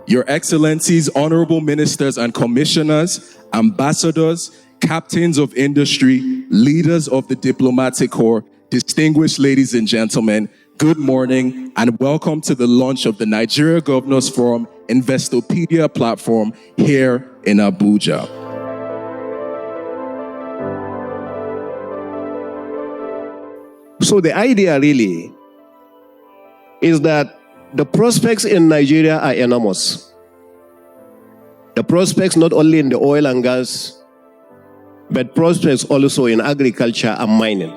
Your Excellencies, Honorable Ministers and Commissioners, Ambassadors, Captains of Industry, leaders of the diplomatic corps, distinguished ladies and gentlemen, good morning and welcome to the launch of the Nigeria Governors Forum Investopedia platform here in Abuja. So the idea really is that the prospects in Nigeria are enormous. The prospects not only in the oil and gas, but prospects also in agriculture and mining.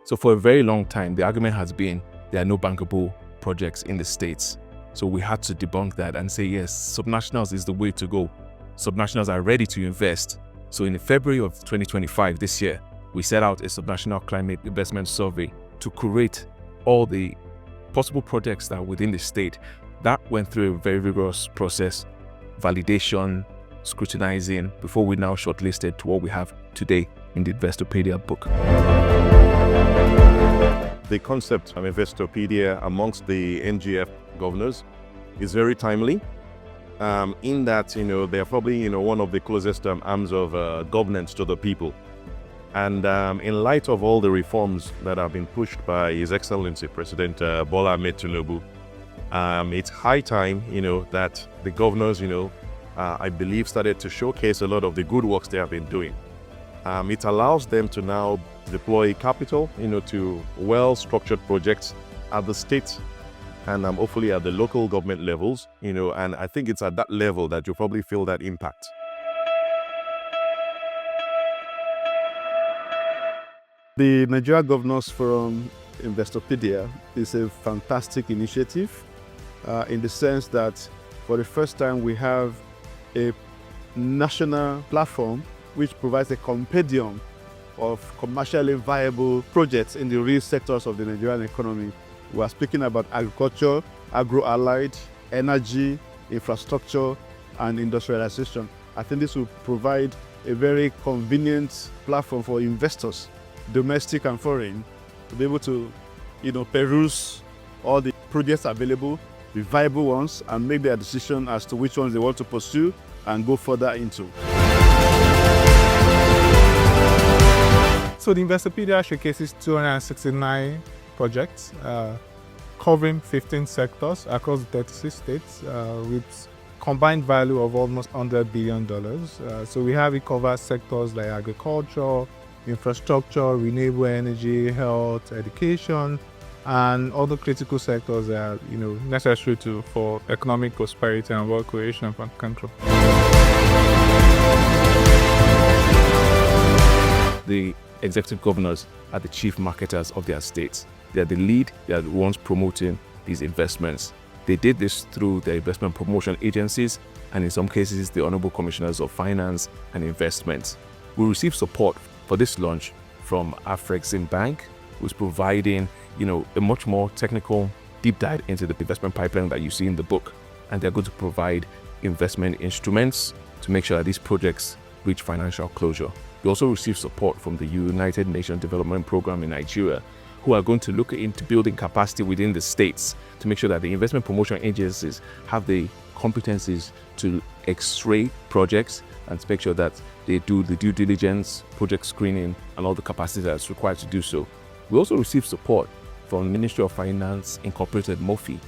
So for a very long time, the argument has been there are no bankable projects in the States. So we had to debunk that and say, yes, subnationals is the way to go. Subnationals are ready to invest. So in February of 2025, this year, we set out a subnational climate investment survey to curate all the possible projects that are within the state. That went through a very rigorous process, validation, scrutinizing, before we now shortlisted to what we have today in the Investopedia book. The concept of Investopedia amongst the NGF governors is very timely, in that, they are probably, one of the closest arms of governance to the people. And in light of all the reforms that have been pushed by His Excellency President Bola Ahmed Tinubu, it's high time, that the governors, I believe, started to showcase a lot of the good works they have been doing. It allows them to now deploy capital, to well-structured projects at the state and hopefully at the local government levels, and I think it's at that level that you'll probably feel that impact. The Nigeria Governors Forum Investopedia is a fantastic initiative in the sense that for the first time we have a national platform which provides a compendium of commercially viable projects in the real sectors of the Nigerian economy. We are speaking about agriculture, agro-allied, energy, infrastructure, and industrialization. I think this will provide a very convenient platform for investors, domestic and foreign, to be able to, peruse all the projects available, the viable ones, and make their decision as to which ones they want to pursue and go further into. So the Investopedia showcases 269 projects covering 15 sectors across 36 states with combined value of almost $100 billion. So we have it covers sectors like agriculture, infrastructure, renewable energy, health, education, and other critical sectors that are necessary for economic prosperity and wealth creation for the country. The executive governors are the chief marketers of their states. They are the lead, they are the ones promoting these investments. They did this through their investment promotion agencies and in some cases the Honorable Commissioners of Finance and Investment. We received support for this launch from Afrexim Bank, who's providing a much more technical deep dive into the investment pipeline that you see in the book. And they're going to provide investment instruments to make sure that these projects reach financial closure. We also received support from the United Nations Development Program in Nigeria, who are going to look into building capacity within the states to make sure that the investment promotion agencies have the competencies to x-ray projects and to make sure that they do the due diligence, project screening, and all the capacity that's required to do so. We also received support from the Ministry of Finance Incorporated, MOFI.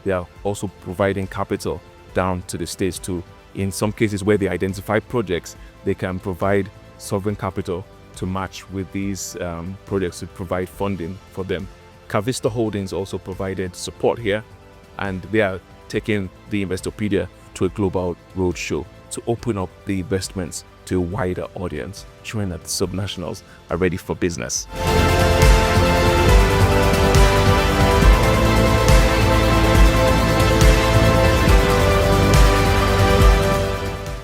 They are also providing capital down to the states to, in some cases where they identify projects, they can provide sovereign capital to match with these projects to provide funding for them. Cavista Holdings also provided support here, and they are taking the Investopedia to a global roadshow to open up the investments to a wider audience, showing that the subnationals are ready for business.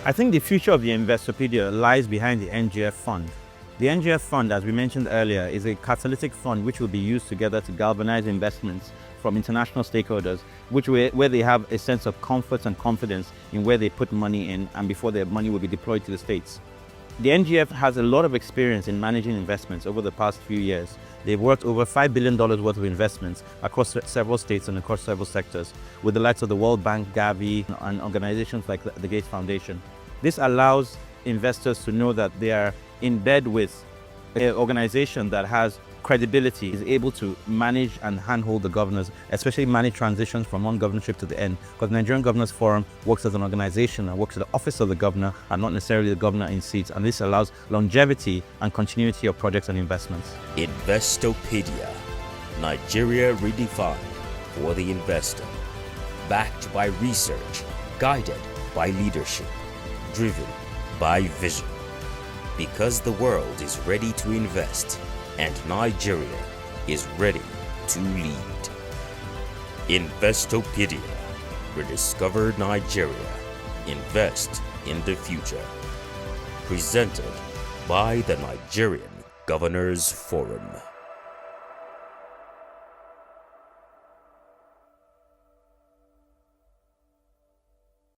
I think the future of the Investopedia lies behind the NGF fund. The NGF fund, as we mentioned earlier, is a catalytic fund which will be used together to galvanize investments from international stakeholders, where they have a sense of comfort and confidence in where they put money in and before their money will be deployed to the States. The NGF has a lot of experience in managing investments over the past few years. They've worked over $5 billion worth of investments across several states and across several sectors with the likes of the World Bank, Gavi, and organizations like the Gates Foundation. This allows investors to know that they are in bed with an organization that has credibility, is able to manage and handhold the governors, especially manage transitions from one governorship to the end. Because the Nigerian Governors Forum works as an organization and works at the office of the governor and not necessarily the governor in seats. And this allows longevity and continuity of projects and investments. Investopedia, Nigeria redefined for the investor. Backed by research, guided by leadership, driven by vision. Because the world is ready to invest and Nigeria is ready to lead. Investopedia, rediscover Nigeria, invest in the future. Presented by the Nigerian Governors Forum.